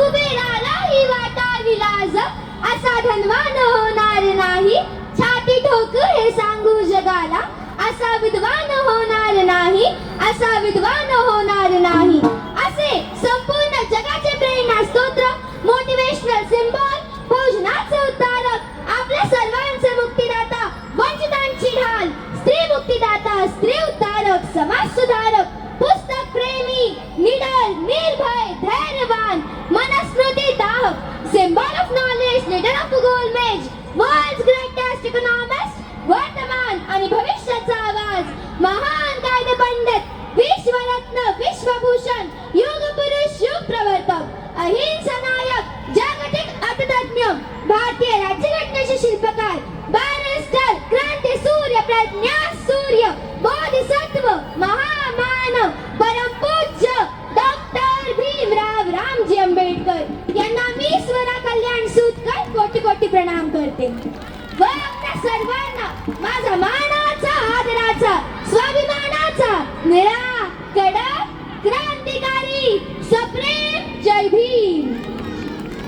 कुबेरालाही वाटा विलास असा धनवान होणार नाही. छाती ठोक हे सांगू जगाला असा विद्वान होणार नाही. असा विद्वान होणार नाही. असे संपूर्ण जगाचे प्रेरणा स्तोत्र, मोटिवेशनल सिम्बॉल, भोजनाचे उद्धारक, आपल्या सर्वांचे मुक्तिदाता, वंचितांची ढाल, स्त्री मुक्तिदाता, स्त्री उद्धारक, समाज सुधारक, पुस्तक प्रेमी, निडर, निर्भय, धैर्यवान, मनस्मृती दाहक, symbol of knowledge, leader of गोलमेज, वर्ल्ड्स ग्रेटेस्ट इकॉनॉमिस्ट, वर्तमान आणि भविष्याचा आवाज, महान कायदे पंडित, विश्वरत्न, विश्वभूषण, युग पुरुष, युग प्रवर्तक, अहिंसा नायक, जागतिक अर्थतज्ञ, भारतीय राज्यघटनेचे शिल्पकार, बॅरिस्टर, क्रांती सूर्य, प्रज्ञा सूर्य, बोधिसत्व, महामानव, परमपूज्य डॉक्टर भीमराव रामजी आंबेडकर यांना मी स्वरा कल्याण सूतकर कोटी कोटी प्रणाम करते. व आपल्या सर्वांना माझा मानाचा, आदराचा, स्वाभिमानाचा, निळा, कडक, क्रांतिकारी, सप्रेम जय भीम.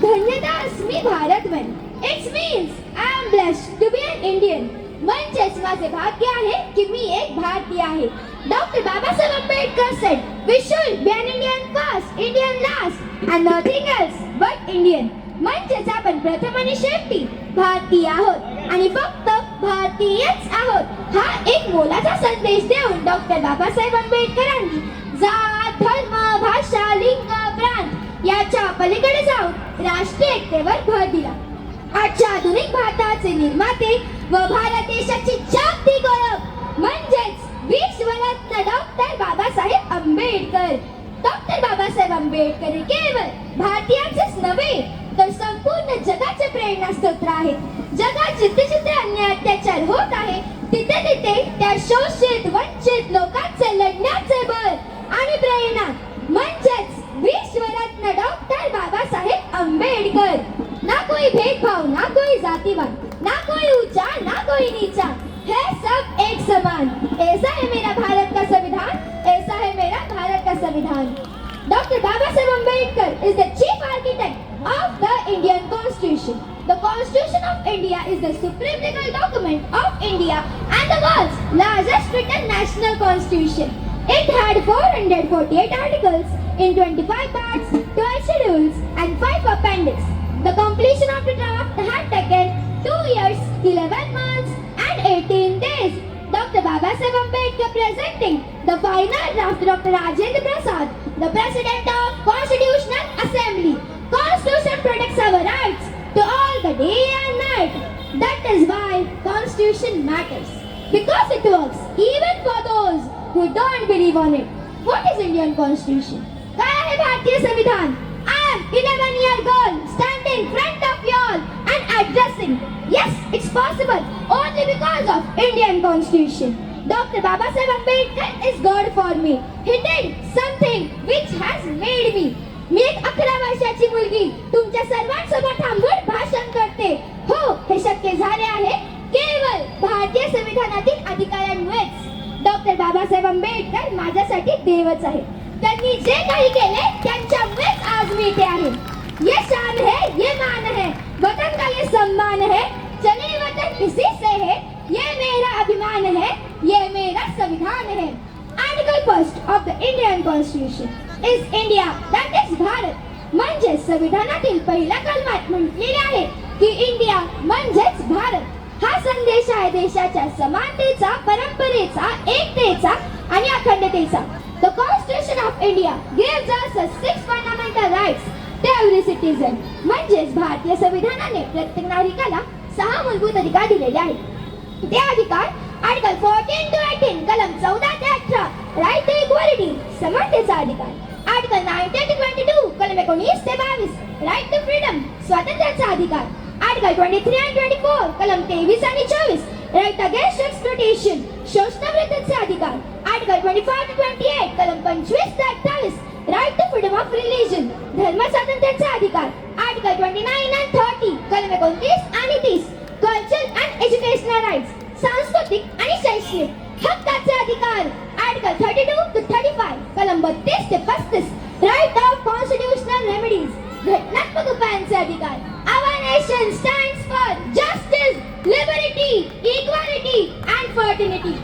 धन्यदास मी भारतवन. It's means I am blessed to be an Indian. म्हणजेच माझे भाग्य आहे की मी एक भारतीय आहे. Doctor Babasaheb Ambedkar said, we should be an Indian first, Indian last and nothing else but Indian. म्हणजेच आपण प्रथम आणि शेवटी भारतीय आहोत आणि फक्त भारतीयच आहोत. हा एक मोलाचा संदेश देऊन डॉक्टर बाबासाहेब आंबेडकरांनी जात, धर्म, भाषा, लिंग, प्रांत याच्या पलीकडे जाऊन राष्ट्रीय एकतेवर भर दिला. आजच्या आधुनिक भारताचे निर्माते व भारत देशाची जागतिक ओळख म्हणजेच विश्वरत्न डॉक्टर बाबासाहेब आंबेडकर. डॉक्टर बाबासाहेब आंबेडकर हे केवळ भारतीयांचेच नव्हे तर संपूर्ण जगाचे प्रेरणा स्तोत्र आहेत. जगात जिथे जिथे अन्याय अत्याचार होत आहे तिथे तिथे त्या शोषित वंचित लोकांचे लढण्याचे बळ आणि प्रेरणा म्हणजेच विश्वरत्न डॉक्टर बाबासाहेब आंबेडकर. ना कोई भेदभाव, ना कोई जातिवाद, ना कोई ऊंचा, ना कोई नीचा, है सब एक समान. ऐसा है मेरा भारत का संविधान, ऐसा है मेरा भारत का संविधान. Dr. Babasaheb Ambedkar is the chief architect of the Indian Constitution. The Constitution of India is the supreme legal document of India and the world's largest written national constitution. It had 448 articles in 25 parts, 12 schedules and 5 appendix. The completion of the draft had taken 2 years, 11 months and 18 days. Dr. Babasaheb Ambedkar presenting the final draft to Dr. Rajendra Prasad, the President of Constitutional Assembly. Constitution protects our rights to all the day and night. That is why Constitution matters. Because it works even for those who don't believe on it. What is Indian Constitution? काय आहे भारतीय संविधान? I am 11-year girl standing in front of you all and addressing. Yes, it's possible only because of Indian Constitution. Dr. Babasaheb Ambedkar is God for me. He did something which has made me. मी एक 11 वर्षाची मुलगी तुमच्या सर्वांसमोर थांबून भाषण करते. हो, हे शक्य झाले आहे केवळ भारतीय संविधानातील अधिकारांमुळेच. डॉक्टर बाबासाहेब आंबेडकर माझ्यासाठी देवच आहे. त्यांनी जे काही केले त्यांच्यामुळेच आज मी इथे आहे. ये शान है, ये मान है, वतन का ये सम्मान है, चले वतन इसी से है, ये मेरा अभिमान है, ये मेरा संविधान है. Article 1 of the Indian constitution is India, that is Bharat. म्हणजे संविधानातील पहिल्या कलमात म्हटलेले आहे की इंडिया म्हणजेच भारत. हा संदेश आहे देशाच्या समानतेचा, परंपरेचा, एकतेचा आणि अखंडतेचा. The Constitution of India gives us the 6 fundamental rights to every citizen. म्हणजेच भारतीय संविधानाने प्रत्येक नागरिकाला 6 मूलभूत अधिकार दिलेले आहेत. ते अधिकार आर्टिकल 14 to 18 कलम 14 ते 18 राईट टू इक्वालिटी, समानतेचा अधिकार. आर्टिकल 19 to 22 कलम 19 ते 22 राईट टू फ्रीडम, स्वातंत्र्याचा अधिकार. आर्टिकल 23 and 24 कलम 23 आणि 24 राईट अगेन्स्ट एक्सप्लॉटेशन, शोषणाविरुद्धचे अधिकार. आर्टिकल 25 to 28 कलम 25 ते 28 right to freedom of religion, धर्म स्वातंत्र्याचा अधिकार. आर्टिकल 29 and 30 कलम 29 आणि 30 कल्चरल अँड एज्युकेशनल राईट्स, सांस्कृतिक आणि शैक्षणिक हक्काचे अधिकार. आर्टिकल 32 to 35 कलम 32 ते 35 राईट ऑफ कॉन्स्टिट्यूशनल रेमेडीज, घटनात्मक उपायांचे अधिकार. Our nation stands for justice, liberty, equality and fraternity.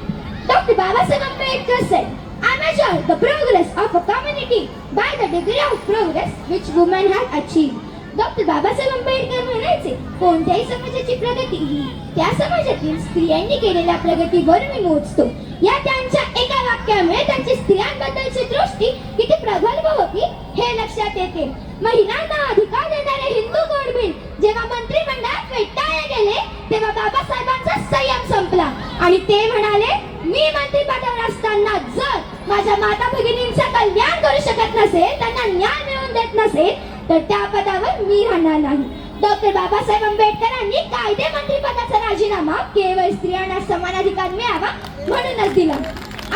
Dr. Babasaheb Ambedkar said, I measure the progress of a community by the degree of progress which women have achieved. Doctor Babasaheb Ambedkar म्हणायचे, कोणत्याही समाजाची प्रगती ही त्या समाजातील स्त्रियांनी केलेल्या प्रगतीवर मी मोजतो. या त्यांच्या एका वाक्यामुळे त्यांची स्त्रियांबद्दलची दृष्टी किती प्रगल्भ होती हे लक्षात येते. महिलांना अधिकार देणारे हिंदू कोड बिल जेव्हा मंत्रिमंडळात फेटाळले गेले तेव्हा बाबासाहेबांचा संयम संपला आणि ते म्हणाले, मी मंत्रिपदावर असताना जर माझ्या माता भगिनींचं कल्याण करू शकत नसेल, त्यांना न्याय मिळवून देत नसेल तर त्या पदावर मी राहणार नाही. डॉक्टर बाबासाहेब आंबेडकरांनी कायदे मंत्रिपदाचा राजीनामा केवळ स्त्रियांना समान अधिकार मिळावा म्हणूनच दिला.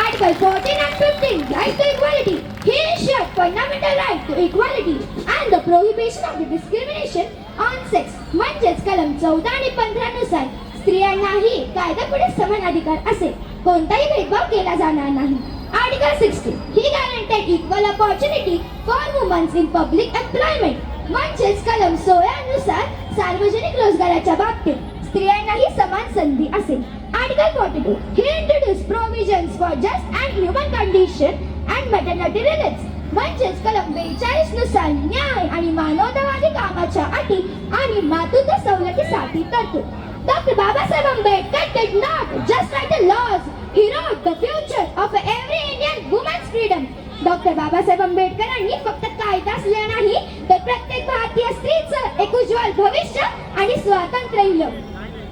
Article 14 and 15 right to equality. He ensured fundamental right to equality and the prohibition of the discrimination on sex. म्हणजेच कलम 14 आणि 15 नुसार स्त्रियांनाही कायद्यापुढे समान अधिकार असेल, कोणताही भेदभाव केला जाणार नाही. Article 16. He guaranteed equal opportunity for women in public employment. म्हणजेच कलम 16 नुसार सार्वजनिक रोजगाराच्या बाबतीत स्त्रियांनाही समान संधी असेल. Article 42. He introduced provisions for just and human condition and maternity relates. म्हणजेच कलम 42 नुसार न्याय आणि मानवतावादी कामाच्या अटी आणि मातृत्व सवलतीसाठी तरतूद. Dr. Babasaheb Ambedkar did not just write the laws, he wrote the future of every Indian woman's freedom. Doctor Babasaheb आंबेडकरांनी फक्त कायदाच लिहिला नाही तर प्रत्येक भारतीय स्त्रीचं एक उज्ज्वल भविष्य आणि स्वातंत्र्य लिहिलं.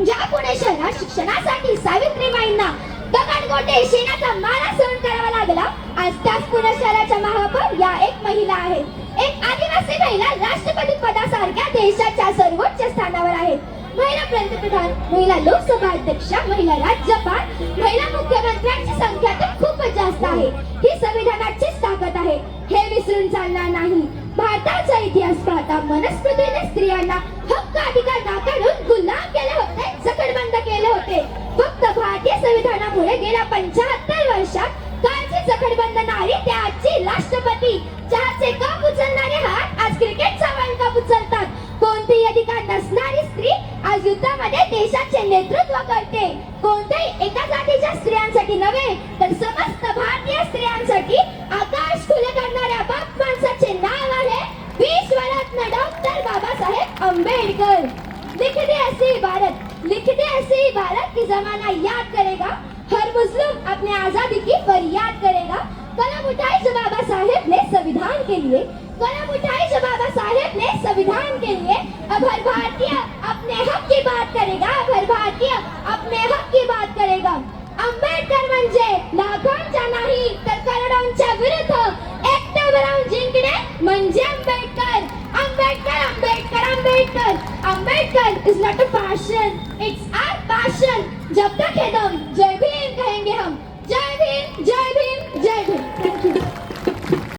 ज्या पुणे शहरात शिक्षणासाठी सावित्रीबाईंना दगडगोटे शेणाचा मारा सहन करावा लागला, आज त्याच पुणे शहराच्या महापौर या एक महिला आहेत. एक आदिवासी महिला राष्ट्रपती पदासारख्या देशाच्या सर्वोच्च स्थानावर आहेत. महिला पंतप्रधान, महिला लोकसभा अध्यक्षा, महिला राज्यपाल, महिला मुख्यमंत्र्यांची संख्या तर खूपच जास्त आहे. ही संविधानाचीच ताकद आहे, हे विसरून चालणार नाही. भारताचा इतिहास पाहता मनस्मृतीने स्त्रियांना हक्क अधिकार नाकारून गुलाम केले होते, जखडबंद केले होते. फक्त भारतीय संविधानामुळे गेल्या 75 वर्षात कालची जखडबंद नारी त्या आजची राष्ट्रपती, चहाचे कप उचलणारे हात आज क्रिकेटचा वर्ल्ड कप उचलतात. कोणतेही अधिकार नसणारी स्त्री आज युद्धामध्ये देशाचे नेतृत्व करते. कोणत्याही एका जातीच्या स्त्रियांसाठी नव्हे तर समस्त भारतीय स्त्रियांसाठी आकाश खुले करणाऱ्या बाप माणसाचे नाव आहे विश्वरत्न डॉक्टर बाबासाहेब आंबेडकर. लिख दे ऐसी भारत की जमाना याद करेगा, हर मुस्लिम अपने आजादी की फरियाद करेगा. कलम उठाई जो बाबा साहेब ने संविधान के लिए, कलम उठाई जो बाबा साहेब ने संविधान के लिए. अब हर भारतीय अपने हक की बात करेगा, अब हर भारतीय अपने हक की बात करेगा. आंबेडकर म्हणजे लाखोंच्या नाही तर करोडोंच्या विरुद्ध एकटं राहून जिंकणे म्हणजे Ambedkar. Ambedkar Ambedkar Ambedkar. Ambedkar is not a fashion, it's